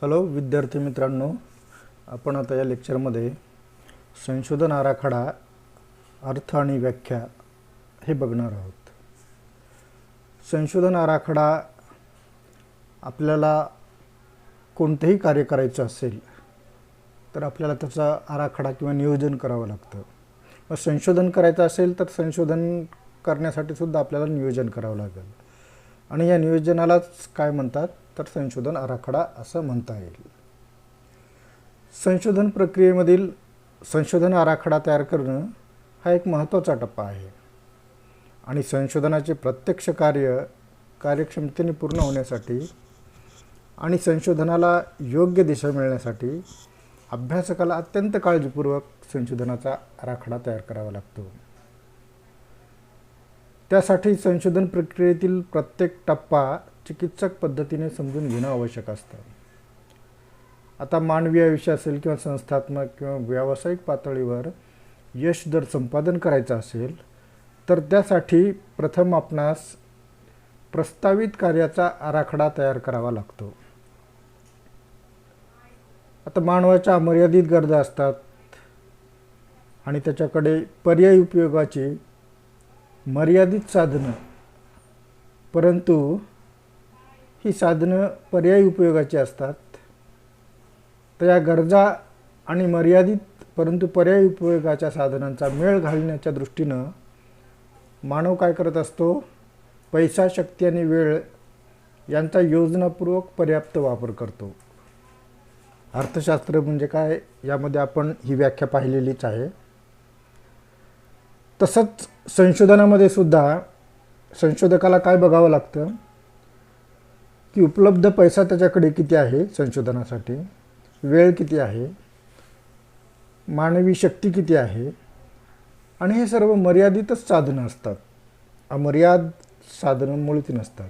Hello विद्यार्थी मित्रांनो, आपण आता या लेक्चरमध्ये संशोधन आराखडा अर्थ आणि व्याख्या हे बघणार आहोत. संशोधन आराखडा आपल्याला कोणतेही कार्य करायचं असेल तर आपल्याला त्याचा आराखडा किंवा नियोजन करावं लागतं. मग संशोधन करायचं असेल तर संशोधन करण्यासाठी सुद्धा आपल्याला नियोजन करावं लागेल आणि या नियोजनालाच काय म्हणतात तर संशोधन आराखडा असं म्हणता येईल. संशोधन प्रक्रियेमधील संशोधन आराखडा तयार करणं हा एक महत्त्वाचा टप्पा आहे आणि संशोधनाचे प्रत्यक्ष कार्य कार्यक्षमतेने पूर्ण होण्यासाठी आणि संशोधनाला योग्य दिशा मिळण्यासाठी अभ्यासकाला अत्यंत काळजीपूर्वक संशोधनाचा आराखडा तयार करावा लागतो. त्यासाठी संशोधन प्रक्रियेतील प्रत्येक टप्पा चिकित्सक पद्धतीने समजून घेणं आवश्यक असतं. आता मानवी आयुष्य असेल किंवा संस्थात्मक किंवा व्यावसायिक पातळीवर यश जर संपादन करायचं असेल तर त्यासाठी प्रथम आपणास प्रस्तावित कार्याचा आराखडा तयार करावा लागतो. आता मानवाच्या मर्यादित गरजा असतात आणि त्याच्याकडे पर्यायी उपयोगाची मर्यादित साधनं, परंतु ही साधनं पर्यायी उपयोगाची असतात. तर या गरजा आणि मर्यादित परंतु पर्यायी उपयोगाच्या साधनांचा मेळ घालण्याच्या दृष्टीनं मानव काय करत असतो? पैसा, शक्ती आणि वेळ यांचा योजनापूर्वक पर्याप्त वापर करतो. अर्थशास्त्र म्हणजे काय यामध्ये आपण ही व्याख्या पाहिलेलीच आहे. तसंच संशोधनामध्ये सुद्धा संशोधकाला काय बघावं लागतं की उपलब्ध पैसा त्याच्याकडे किती आहे संशोधनासाठी, वेळ किती आहे, मानवी शक्ती किती आहे आणि हे सर्व मर्यादितच साधनं असतात. अमर्याद साधनं मुळीच नसतात.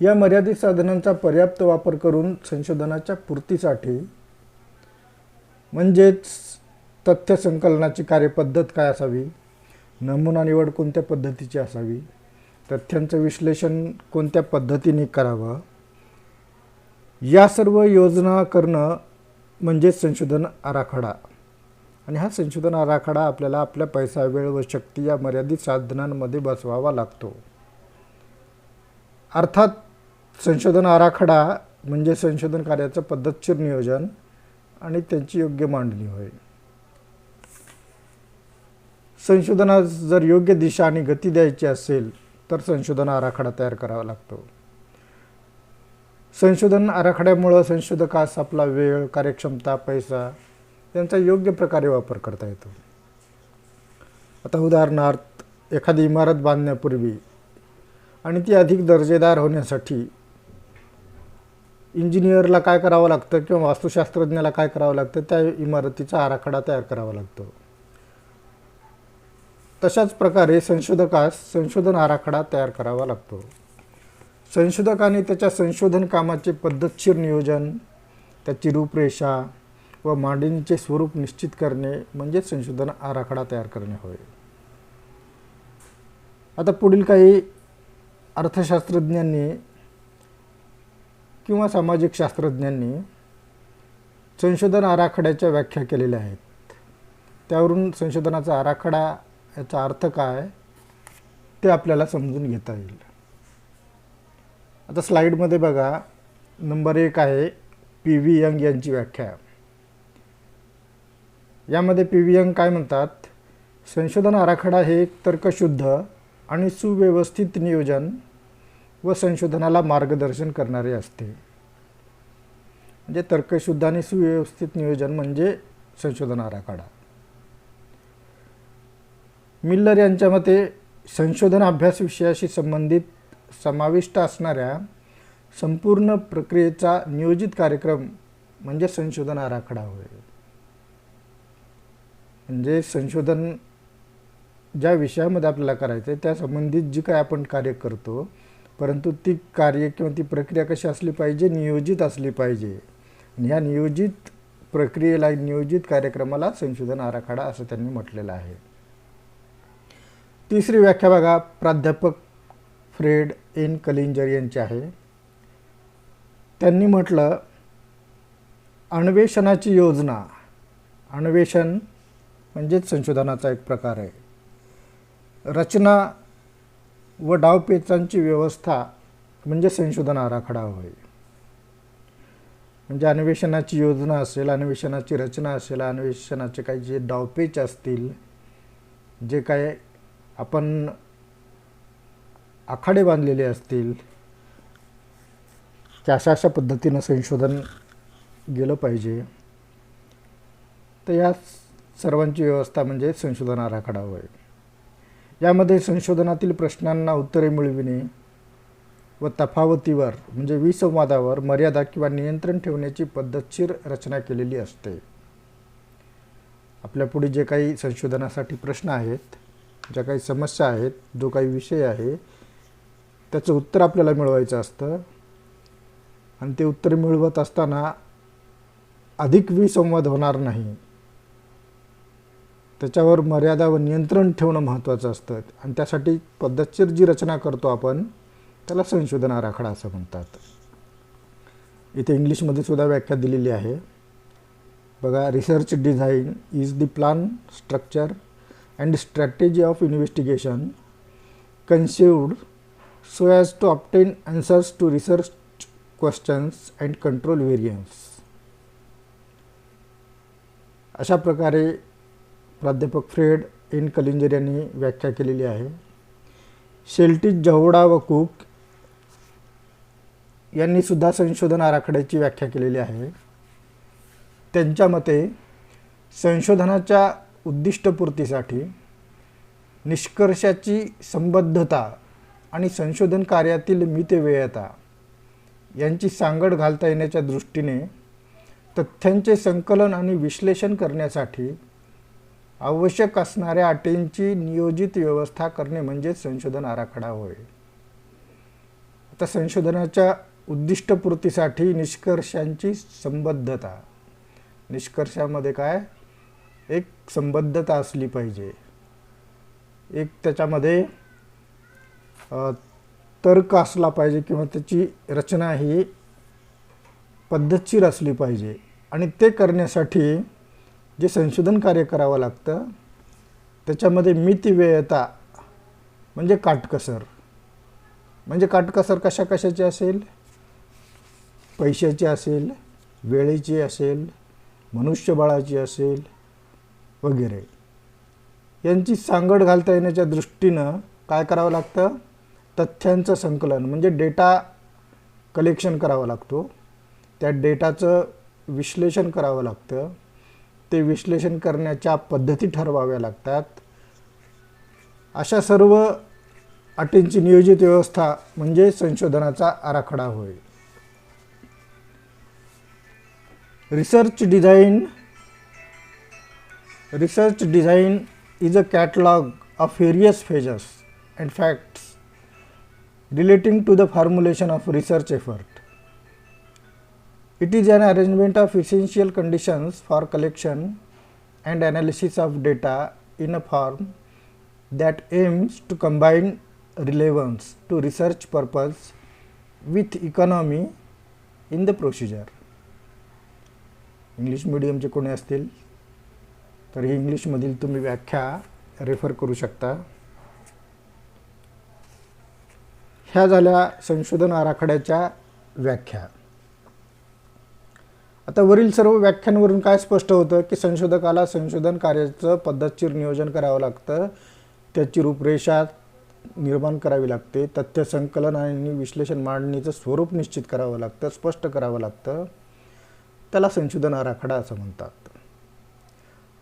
या मर्यादित साधनांचा पर्याप्त वापर करून संशोधनाच्या पूर्तीसाठी म्हणजेच तथ्य संकलनाची कार्यपद्धत काय असावी, नमुना निवड कोणत्या पद्धतीची असावी, तथ्यांचं विश्लेषण कोणत्या पद्धतीने करावं, या सर्व योजना करणं म्हणजे संशोधन आराखडा. आणि हा संशोधन आराखडा आपल्याला आपल्या पैसा, वेळ व शक्ती या मर्यादित साधनांमध्ये बसवावा लागतो. अर्थात संशोधन आराखडा म्हणजे संशोधन कार्याचं पद्धतशीर नियोजन आणि त्यांची योग्य मांडणी होय. संशोधनास जर योग्य दिशा आणि गती द्यायची असेल तर संशोधन आराखडा तयार करावा लागतो. संशोधन आराखड्यामुळं संशोधकास आपला वेळ, कार्यक्षमता, पैसा यांचा योग्य प्रकारे वापर करता येतो. आता उदाहरणार्थ एखादी इमारत बांधण्यापूर्वी आणि ती अधिक दर्जेदार होण्यासाठी इंजिनियरला काय करावं लागतं किंवा वास्तुशास्त्रज्ञाला काय करावं लागतं, त्या इमारतीचा आराखडा तयार करावा लागतो. तशाच प्रकारे संशोधकास संशोधन आराखडा तयार करावा लागतो. संशोधकाने त्याच्या संशोधन कामाचे पद्धतशीर नियोजन, त्याची रूपरेषा व मांडणीचे स्वरूप निश्चित करणे म्हणजे संशोधन आराखडा तयार करणे होय. आता पुढील काही अर्थशास्त्रज्ञांनी किंवा सामाजिक शास्त्रज्ञांनी संशोधन आराखड्याच्या व्याख्या केलेल्या आहेत. त्यावरून संशोधनाचा आराखडा याचा अर्थ काय ते आपल्याला समजून घेता येईल. आता स्लाईडमध्ये बघा, नंबर 1 आहे पी.व्ही. यंग यांची व्याख्या. यामध्ये पी.व्ही. यंग काय म्हणतात? संशोधन आराखडा हे एक तर्कशुद्ध आणि सुव्यवस्थित नियोजन व संशोधनाला मार्गदर्शन करणारे असते. म्हणजे तर्कशुद्ध आणि सुव्यवस्थित नियोजन म्हणजे संशोधन आराखडा. मिल्लर यांच्या मते संशोधन अभ्यास विषयाशी संबंधित समाविष्ट असणाऱ्या संपूर्ण प्रक्रियेचा नियोजित कार्यक्रम म्हणजे संशोधन आराखडा होय. म्हणजे संशोधन ज्या विषयामध्ये आपल्याला करायचं आहे त्या संबंधित जी काय आपण कार्य करतो, परंतु ती कार्य किंवा ती प्रक्रिया कशी असली पाहिजे? नियोजित असली पाहिजे. आणि ह्या नियोजित प्रक्रियेला, नियोजित कार्यक्रमाला संशोधन आराखडा असं त्यांनी म्हटलेलं आहे. तिसरी व्याख्या बघा, प्राध्यापक फ्रेड एन कलिंजर यांची आहे. त्यांनी म्हटलं अन्वेषणाची योजना, अन्वेषण म्हणजेच संशोधनाचा एक प्रकार आहे. रचना व डावपेचांची व्यवस्था म्हणजे संशोधन आराखडा होय. म्हणजे अन्वेषणाची योजना असेल, अन्वेषणाची रचना असेल, अन्वेषणाचे काही जे डावपेच असतील, जे काय आपण आखाडे बांधलेले असतील, त्या अशा पद्धतीनं संशोधन गेलं पाहिजे. तर या सर्वांची व्यवस्था म्हणजे संशोधन आराखडा होय. यामध्ये संशोधनातील प्रश्नांना उत्तरे मिळविणे व तफावतीवर म्हणजे विसंवादावर मर्यादा किंवा नियंत्रण ठेवण्याची पद्धतशीर रचना केलेली असते. आपल्या पुढे जे काही संशोधनासाठी प्रश्न आहेत, ज्या काही समस्या आहेत, जो काही विषय आहे, त्याचं उत्तर आपल्याला मिळवायचं असतं. आणि ते उत्तर मिळवत असताना अधिक विसंवाद होणार नाही, त्याच्यावर मर्यादा व नियंत्रण ठेवणं महत्त्वाचं असतं. आणि त्यासाठी पद्धतशीर जी रचना करतो आपण त्याला संशोधन आराखडा असं म्हणतात. इथे इंग्लिशमध्ये सुद्धा व्याख्या दिलेली आहे बघा. Research design is the plan, structure and strategy of investigation conceived so as to obtain answers to research questions and control variance. अशा प्रकारे प्राध्यापक फ्रेड एन कलिंजर यांनी व्याख्या केलेली आहे. शेल्टी, जहोडा व कुक यांनी सुद्धा संशोधन आराखड्याची व्याख्या केलेली आहे. त्यांच्या मते संशोधनाच्या उद्दिष्टपूर्तीसाठी निष्कर्षाची संबद्धता आणि संशोधन कार्यातील मितव्ययता यांची सांगड घालता येण्याच्या दृष्टीने तथ्यांचे संकलन आणि विश्लेषण करण्यासाठी आवश्यक असणाऱ्या अटींची नियोजित व्यवस्था करणे म्हणजे संशोधन आराखडा होय. आता संशोधनाच्या उद्दिष्टपूर्तीसाठी निष्कर्षांची संबद्धता, निष्कर्षामध्ये काय एक संबद्धता असली पाहिजे, एक त्याच्यामध्ये तर्क असला पाहिजे किंवा त्याची रचना ही पद्धतशीर असली पाहिजे. आणि ते करण्यासाठी जे संशोधन कार्य करावं लागतं त्याच्यामध्ये मितव्ययता म्हणजे काटकसर, म्हणजे काटकसर कशाची असेल, पैशाची असेल, वेळेची असेल, मनुष्यबळाची असेल वगैरे, यांची सांगड घालता येण्याच्या दृष्टीनं काय करावं लागतं, तथ्यांचं संकलन म्हणजे डेटा कलेक्शन करावं लागतो, त्या डेटाचं विश्लेषण करावं लागतं, ते विश्लेषण करण्याच्या पद्धती ठरवाव्या लागतात. अशा सर्व अटींची नियोजित व्यवस्था म्हणजे संशोधनाचा आराखडा होय. Research design is a catalog of various phases and facts relating to the formulation of research effort. It is an arrangement of essential conditions for collection and analysis of data in a form that aims to combine relevance to research purpose with economy in the procedure. English मीडियमचे कोणी असतील तर ही इंग्लिशमधील तुम्ही व्याख्या refer करू शकता. ह्या झाल्या संशोधन आराखड्याच्या व्याख्या. आता वरील सर्व व्याख्यांवरून काय स्पष्ट होतं की संशोधकाला संशोधन कार्याचं पद्धतशीर नियोजन करावं लागतं, त्याची रूपरेषा निर्माण करावी लागते, तथ्य संकलन आणि विश्लेषण मांडणीचं स्वरूप निश्चित करावं लागतं, स्पष्ट करावं लागतं. त्याला संशोधन आराखडा असं म्हणतात.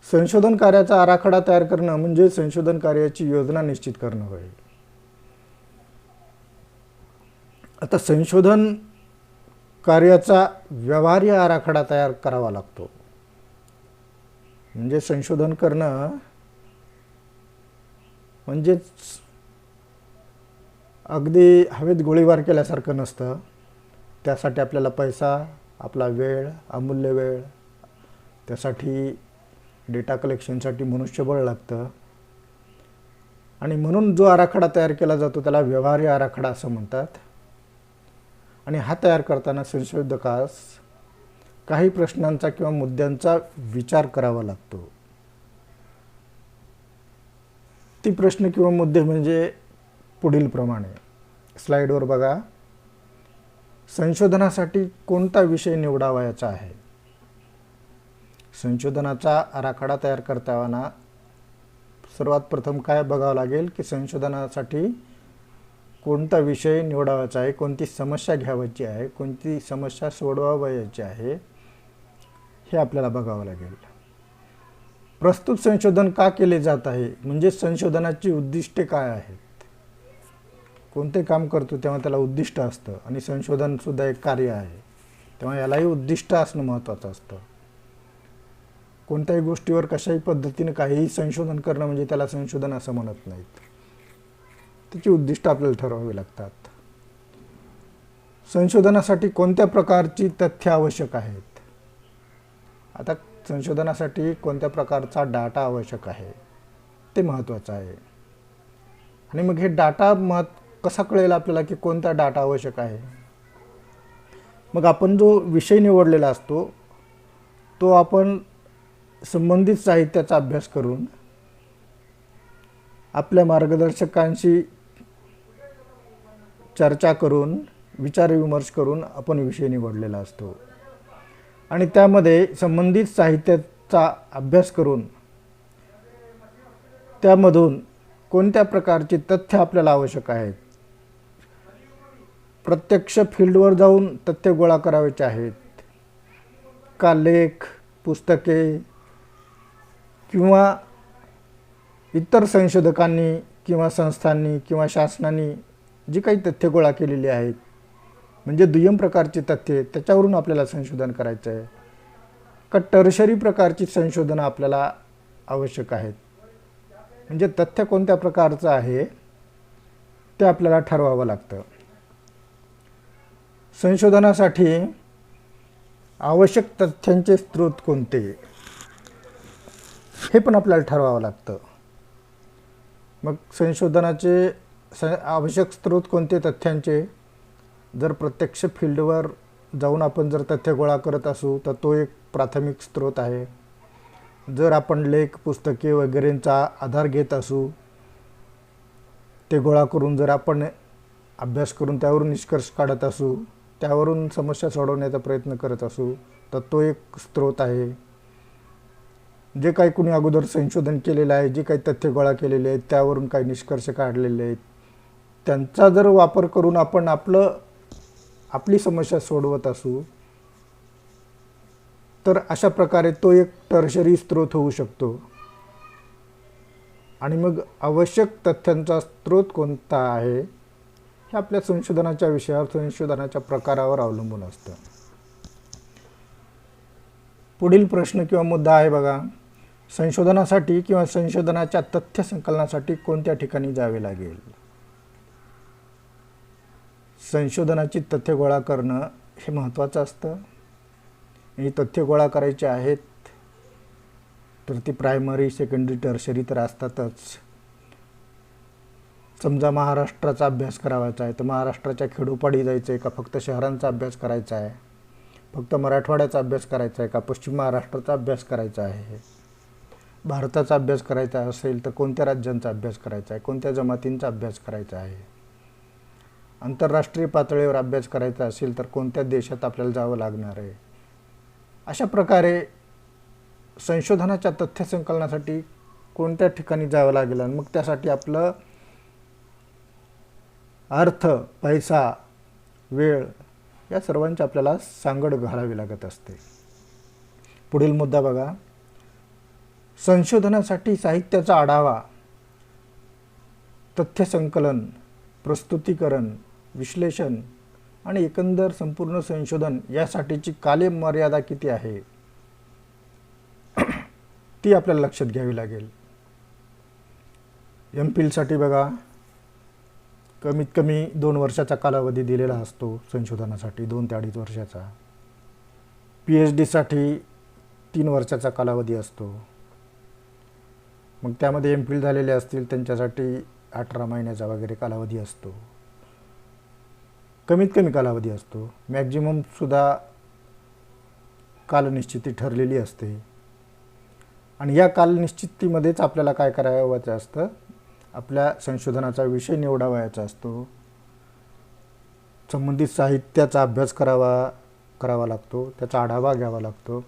संशोधन कार्याचा आराखडा तयार करणं म्हणजे संशोधन कार्याची योजना निश्चित करणं होय. आता संशोधन कार्याचा व्यवहार्य आराखडा तयार करावा लागतो. म्हणजे संशोधन करणं म्हणजेच अगदी हवेत गोळीबार केल्यासारखं नसतं. त्यासाठी आपल्याला पैसा, आपला वेळ, अमूल्य वेळ, त्यासाठी डेटा कलेक्शनसाठी मनुष्यबळ लागतं. आणि म्हणून जो आराखडा तयार केला जातो त्याला व्यवहार्य आराखडा असं म्हणतात. आणि हा तयार करताना संशोधकास काही प्रश्नांचा किंवा मुद्द्यांचा विचार करावा लागतो. ती प्रश्न किंवा मुद्दे म्हणजे पुढील प्रमाणे. स्लाइडवर बघा. संशोधनासाठी कोणता विषय निवडावयाचा आहे. संशोधनाचा आराखडा तयार करताना सर्वात प्रथम काय बघावं लागेल की संशोधनासाठी कोणता विषय निवडावायचा आहे, कोणती समस्या घ्यावायची आहे, कोणती समस्या सोडवावयाची आहे, हे आपल्याला बघावं लागेल. प्रस्तुत संशोधन का केले जात आहे, म्हणजे संशोधनाची उद्दिष्टे काय आहेत. कोणते काम करतो तेव्हा त्याला उद्दिष्ट असतं आणि संशोधनसुद्धा एक कार्य आहे, तेव्हा यालाही उद्दिष्ट असणं महत्त्वाचं असतं. कोणत्याही गोष्टीवर कशाही पद्धतीने काहीही संशोधन करणं म्हणजे त्याला संशोधन असं म्हणत नाहीत. त्याची उद्दिष्ट आपल्याला ठरवावी लागतात. संशोधनासाठी कोणत्या प्रकारची तथ्य आवश्यक आहेत. आता संशोधनासाठी कोणत्या प्रकारचा डाटा आवश्यक आहे ते महत्त्वाचं आहे. आणि मग हे डाटा कसा कळेल आपल्याला की कोणता डाटा आवश्यक आहे. मग आपण जो विषय निवडलेला असतो तो आपण संबंधित साहित्याचा अभ्यास करून आपल्या मार्गदर्शकांशी चर्चा करून विचारविमर्श करून आपण विषय निवडलेला असतो आणि त्यामध्ये संबंधित साहित्याचा अभ्यास करून त्यामधून कोणत्या प्रकारची तथ्य आपल्याला आवश्यक आहेत. प्रत्यक्ष फील्डवर जाऊन तथ्य गोळा करायचे आहेत का लेख, पुस्तके किंवा इतर संशोधकांनी किंवा संस्थांनी किंवा शासनाने जी काही तथ्य गोळा केलेली आहेत, म्हणजे दुय्यम प्रकारची तथ्ये, त्याच्यावरून आपल्याला संशोधन करायचं आहे का टर्शरी प्रकारची संशोधनं आपल्याला आवश्यक आहेत. म्हणजे तथ्य कोणत्या प्रकारचं आहे ते आपल्याला ठरवावं लागतं. संशोधनासाठी आवश्यक तथ्यांचे स्रोत कोणते हे पण आपल्याला ठरवावं लागतं. मग संशोधनाचे आवश्यक स्रोत कोणते तथ्यांचे. जर प्रत्यक्ष फील्डवर जाऊन आपण जर तथ्य गोळा करत असू तर तो एक प्राथमिक स्रोत आहे. जर आपण लेख, पुस्तके वगैरेंचा आधार घेत असू, ते गोळा करून जर आपण अभ्यास करून त्यावरून निष्कर्ष काढत असू, त्यावरून समस्या सोडवण्याचा प्रयत्न करत असू तर तो एक स्रोत आहे. जे काही कुणी अगोदर संशोधन केलेलं आहे, जे काही तथ्य गोळा केलेले आहेत, त्यावरून काही निष्कर्ष काढलेले आहेत, त्यांचा जर वापर करून आपण आपली समस्या सोडवत असू तर अशा प्रकारे तो एक टर्शरी स्रोत होऊ शकतो. आणि मग आवश्यक तथ्यांचा स्रोत कोणता आहे हे आपल्या संशोधनाच्या विषयावर, संशोधनाच्या प्रकारावर अवलंबून असतं. पुढील प्रश्न किंवा मुद्दा आहे बघा. संशोधनासाठी किंवा संशोधनाच्या तथ्य संकलनासाठी कोणत्या ठिकाणी जावे लागेल. संशोधनाची तथ्य गोळा करणं हे महत्त्वाचं असतं. आणि तथ्य गोळा करायचे आहेत तर ती प्रायमरी, सेकंडरी, टर्शरी तर असतातच. समजा महाराष्ट्राचा अभ्यास करायचा आहे तर महाराष्ट्राच्या खेडोपाडी जायचं आहे का फक्त शहरांचा अभ्यास करायचा आहे, फक्त मराठवाड्याचा अभ्यास करायचा आहे का पश्चिम महाराष्ट्राचा अभ्यास करायचा आहे, भारताचा अभ्यास करायचा असेल तर कोणत्या राज्यांचा अभ्यास करायचा आहे, कोणत्या जमातींचा अभ्यास करायचा आहे, आंतरराष्ट्रीय पातळीवर अभ्यास करायचा असेल तर कोणत्या देशात आपल्याला जावं लागणार आहे. अशा प्रकारे संशोधनाच्या तथ्य संकलनासाठी कोणत्या ठिकाणी जावं लागेल आणि मग त्यासाठी आपलं अर्थ, पैसा, वेळ या सर्वांची आपल्याला सांगड घालावी लागत असते. पुढील मुद्दा बघा. संशोधनासाठी साहित्याचा आढावा, तथ्य संकलन, प्रस्तुतीकरण, विश्लेषण आणि एकंदर संपूर्ण संशोधन यासाठीची कालमर्यादा किती आहे ती आपल्याला लक्षात घ्यावी लागेल. MPhilसाठी बघा कमीत कमी 2 वर्षाचा कालावधी दिलेला असतो संशोधनासाठी, 2 ते 2.5 वर्षाचा. PhDसाठी 3 वर्षाचा कालावधी असतो. मग त्यामध्ये MPhil झालेले असतील त्यांच्यासाठी 18 महिन्याचा वगैरे कालावधी असतो. कमीत कमी कालावधी असतो. मॅक्झिममसुद्धा कालनिश्चिती ठरलेली असते आणि या कालनिश्चितीमध्येच आपल्याला काय करावयाचं असतं, आपल्या संशोधनाचा विषय निवडावयाचा असतो, संबंधित साहित्याचा अभ्यास करावा लागतो, त्याचा आढावा घ्यावा लागतो,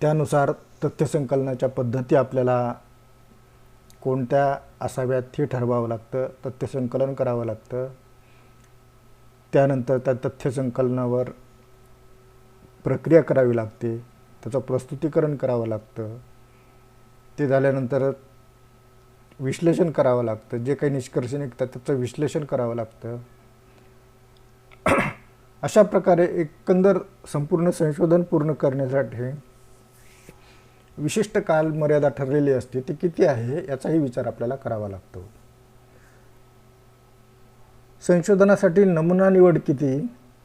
त्यानुसार तथ्यसंकलनाच्या पद्धती आपल्याला कोणत्या असाव्यात हे ठरवावं लागतं, तथ्यसंकलन करावं लागतं, त्यानंतर त्या तथ्यसंकलनावर प्रक्रिया करावी लागते, त्याचं प्रस्तुतीकरण करावं लागतं, ते झाल्यानंतर विश्लेषण करावं लागतं, जे काही निष्कर्ष निघतात त्याचं विश्लेषण करावं लागतं. अशा प्रकारे एकंदर संपूर्ण संशोधन पूर्ण करण्यासाठी विशिष्ट कालमर्यादा ठरलेली असते, ती किती आहे याचाही विचार आपल्याला करावा लागतो. संशोधनासाठी नमुना निवड किती,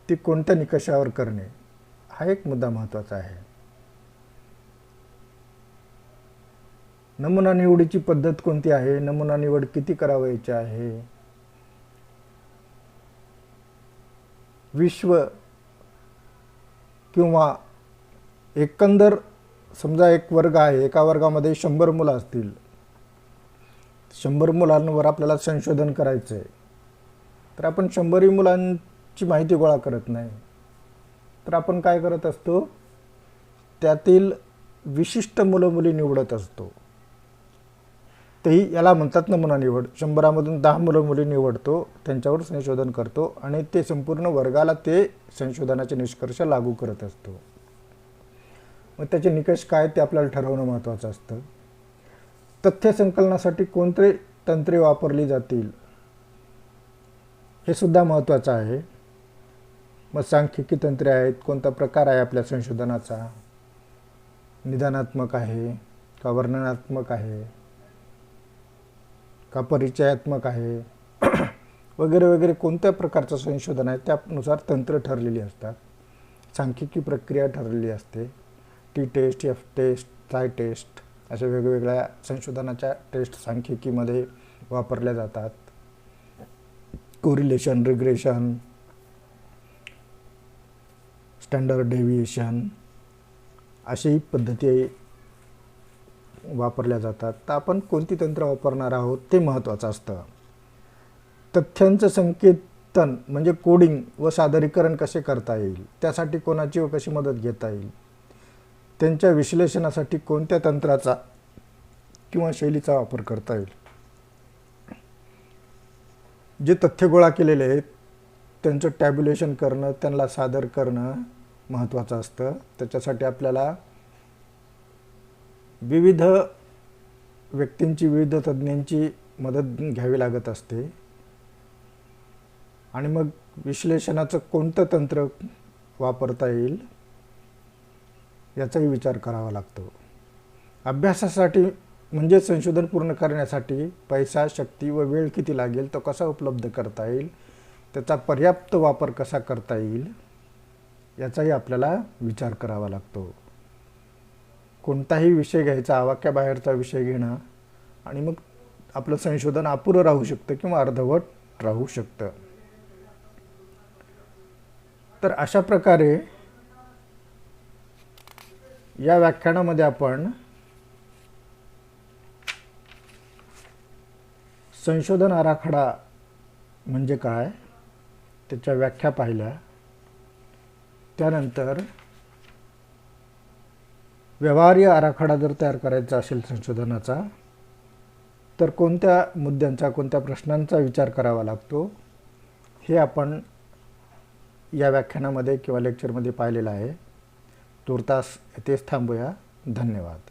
ती कोणत्या निकषावर करणे, हा एक मुद्दा महत्त्वाचा आहे. नमुना निवडीची पद्धत कोणती आहे, नमुना निवड किती करावयाची आहे, विश्व किंवा एकंदर समजा एक वर्ग आहे, एका वर्गामध्ये 100 मुलं असतील, 100 मुलांवर आपल्याला संशोधन करायचं आहे, तर आपण 100 मुलांची माहिती गोळा करत नाही, तर आपण काय करत असतो, त्यातील विशिष्ट मुलं मुली निवडत असतो. तेही याला म्हणतात नमुना निवड. 100मधून 10 मुलं मुली निवडतो, त्यांच्यावर संशोधन करतो आणि ते संपूर्ण वर्गाला ते संशोधनाचे निष्कर्ष लागू करत असतो. मग त्याचे निकष काय ते आपल्याला ठरवणं महत्त्वाचं असतं. तथ्यसंकलनासाठी कोणते तंत्रे वापरली जातील हे सुद्धा महत्त्वाचं आहे. मग सांख्यिकी तंत्रे आहेत, कोणता प्रकार आहे आपल्या संशोधनाचा, निदानात्मक आहे का वर्णनात्मक आहे का परिचयात्मक आहे वगैरे वगैरे, कोणत्या प्रकारचं संशोधन आहे त्यानुसार तंत्र ठरलेली असतात. सांख्यिकी प्रक्रिया ठरलेली असते. टी टेस्ट, एफ टेस्ट, साय टेस्ट अशा वेगवेगळ्या संशोधनाच्या टेस्ट सांख्यिकीमध्ये वापरल्या जातात. कोरिलेशन, रिग्रेशन, स्टँडर्ड डेव्हिएशन अशाही पद्धती वापरल्या जातात. तर आपण कोणती तंत्र वापरणार आहोत ते महत्त्वाचं असतं. तथ्यांचं संकेतन म्हणजे कोडिंग व सादरीकरण कसे करता येईल, त्यासाठी कोणाची व कशी मदत घेता येईल, त्यांच्या विश्लेषणासाठी कोणत्या तंत्राचा किंवा शैलीचा वापर करता येईल, जे तथ्य गोळा केलेले आहेत त्यांचं टॅब्युलेशन करणं, त्यांना सादर करणं महत्त्वाचं असतं. त्याच्यासाठी आपल्याला विविध व्यक्तींची, विविध तज्ज्ञांची मदत घ्यावी लागत असते आणि मग विश्लेषणाचं कोणतं तंत्र वापरता येईल याचाही विचार करावा लागतो. अभ्यासासाठी म्हणजे संशोधन पूर्ण करण्यासाठी पैसा, शक्ती व वेळ किती लागेल, तो कसा उपलब्ध करता येईल, त्याचा पर्याप्त वापर कसा करता येईल याचाही आपल्याला विचार करावा लागतो. कोणताही विषय घ्यायचा, आवाक्याबाहेरचा विषय घेणं आणि मग आपलं संशोधन अपुरं राहू शकतं किंवा अर्धवट राहू शकतं. तर अशा प्रकारे या व्याख्यानामध्ये आपण संशोधन आराखडा म्हणजे काय त्याच्या व्याख्या पाहिल्या. त्यानंतर व्यवहार्य आराखडा जर तयार करायचा असेल संशोधनाचा, तर कोणत्या मुद्द्यांचा, कोणत्या प्रश्नांचा विचार करावा लागतो हे आपण या व्याख्यानामध्ये किंवा लेक्चरमध्ये पाहिलेलं आहे. तूर्तास येथेच थांबूया. धन्यवाद.